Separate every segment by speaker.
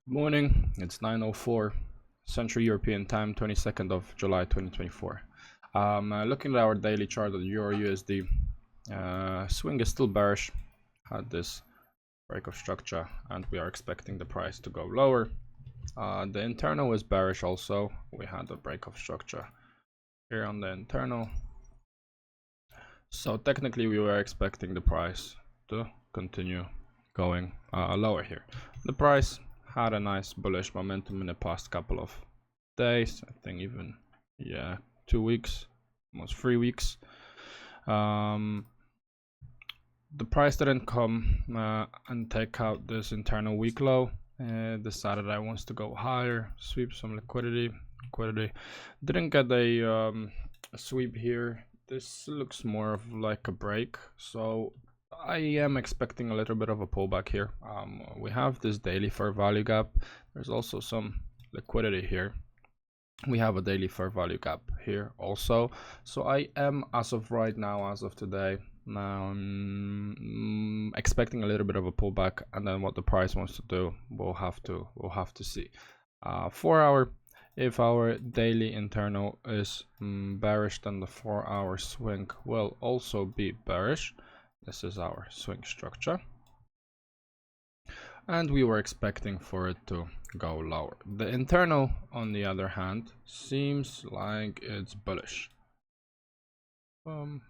Speaker 1: Morning, it's 9:04 Central European Time, 22nd of July 2024. Looking at our daily chart of Euro USD, swing is still bearish, had this break of structure, and we are expecting the price to go lower. The internal is bearish also, we had a break of structure here on the internal. So technically we were expecting the price to continue going lower here. The price had a nice bullish momentum in the past couple of days, I think even 2 weeks, almost 3 weeks. The price didn't come and take out this internal weak low. Decided I wants to go higher, sweep some liquidity. Didn't get a sweep here. This looks more of like a break, so I am expecting a little bit of a pullback here. We have this daily fair value gap. There's also some liquidity here. We have a daily fair value gap here also. So I am, as of right now, as of today, expecting a little bit of a pullback, and then what the price wants to do, we'll have to see. 4 hour. If our daily internal is bearish, then the 4 hour swing will also be bearish. This is our swing structure, and we were expecting for it to go lower. The internal, on the other hand, seems like it's bullish. We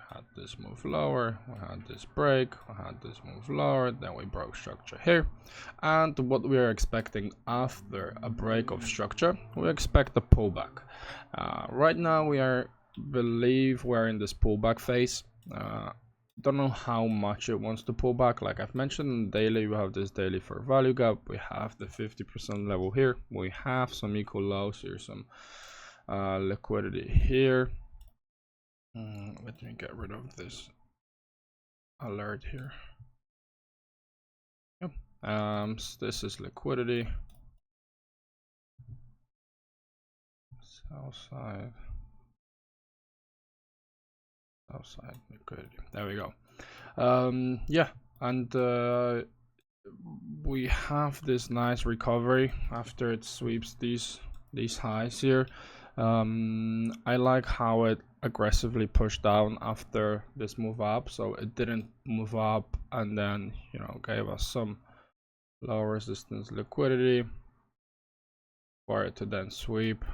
Speaker 1: had this move lower, we had this break, we had this move lower, then we broke structure here. And what we are expecting after a break of structure, we expect a pullback. Right now believe we're in this pullback phase. Don't know how much it wants to pull back. Like I've mentioned, in daily we have this daily fair value gap, we have the 50% level here, we have some equal lows here, some liquidity here. Let me get rid of this alert here. Yep. So this is liquidity, sell side liquidity. There we go. Yeah, and we have this nice recovery after it sweeps these highs here. I like how it aggressively pushed down after this move up, so it didn't move up and then gave us some low resistance liquidity for it to then sweep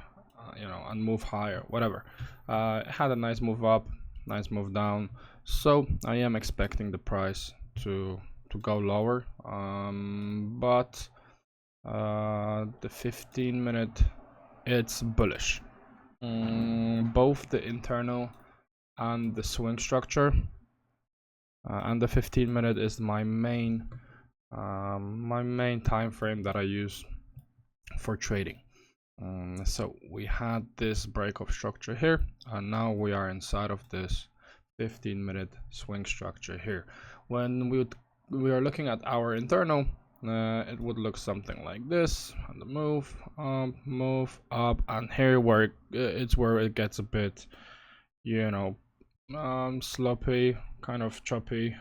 Speaker 1: and move higher, whatever. It had a nice move up, nice move down, so I am expecting the price to go lower, but the 15-minute, it's bullish. Both the internal and the swing structure, and the 15-minute is my main time frame that I use for trading. So we had this break of structure here, and now we are inside of this 15-minute swing structure here. When we are looking at our internal, it would look something like this, and the move up, and here where it's where it gets a bit sloppy, kind of choppy,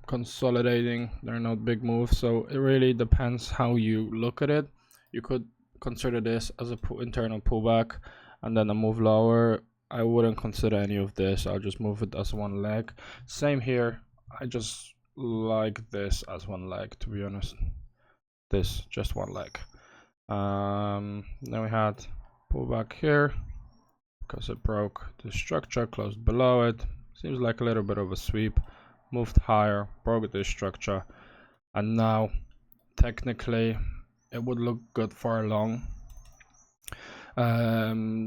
Speaker 1: consolidating. They're not big moves, so it really depends how you look at it. You could consider this as a internal pullback and then a move lower. I wouldn't consider any of this. I'll just move it as one leg. Same here. I just like this as one leg, to be honest. This just one leg. Then we had pullback here because it broke the structure, closed below it. Seems like a little bit of a sweep, moved higher, broke this structure, and now technically it would look good for a long.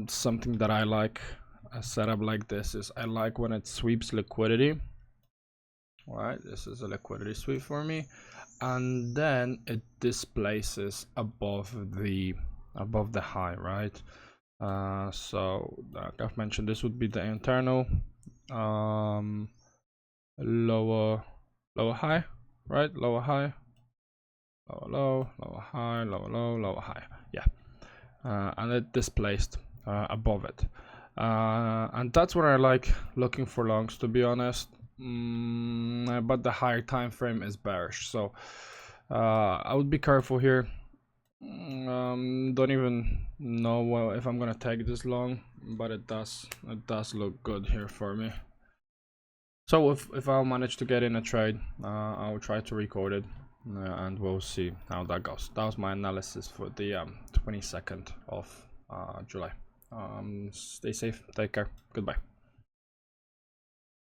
Speaker 1: Something that I like a setup like this is I like when it sweeps liquidity. All right, this is a liquidity sweep for me, and then it displaces above the high, right? So like I've mentioned, this would be the internal, lower high, right? Lower high, lower low, lower high, lower low, lower high. Yeah, and it displaced above it, and that's what I like looking for longs, to be honest. But the higher time frame is bearish, so I would be careful here. Don't even know if I'm gonna take this long, but it does look good here for me. So if I'll manage to get in a trade, I'll try to record it, and we'll see how that goes. That was my analysis for the 22nd of July. Stay safe, take care, goodbye.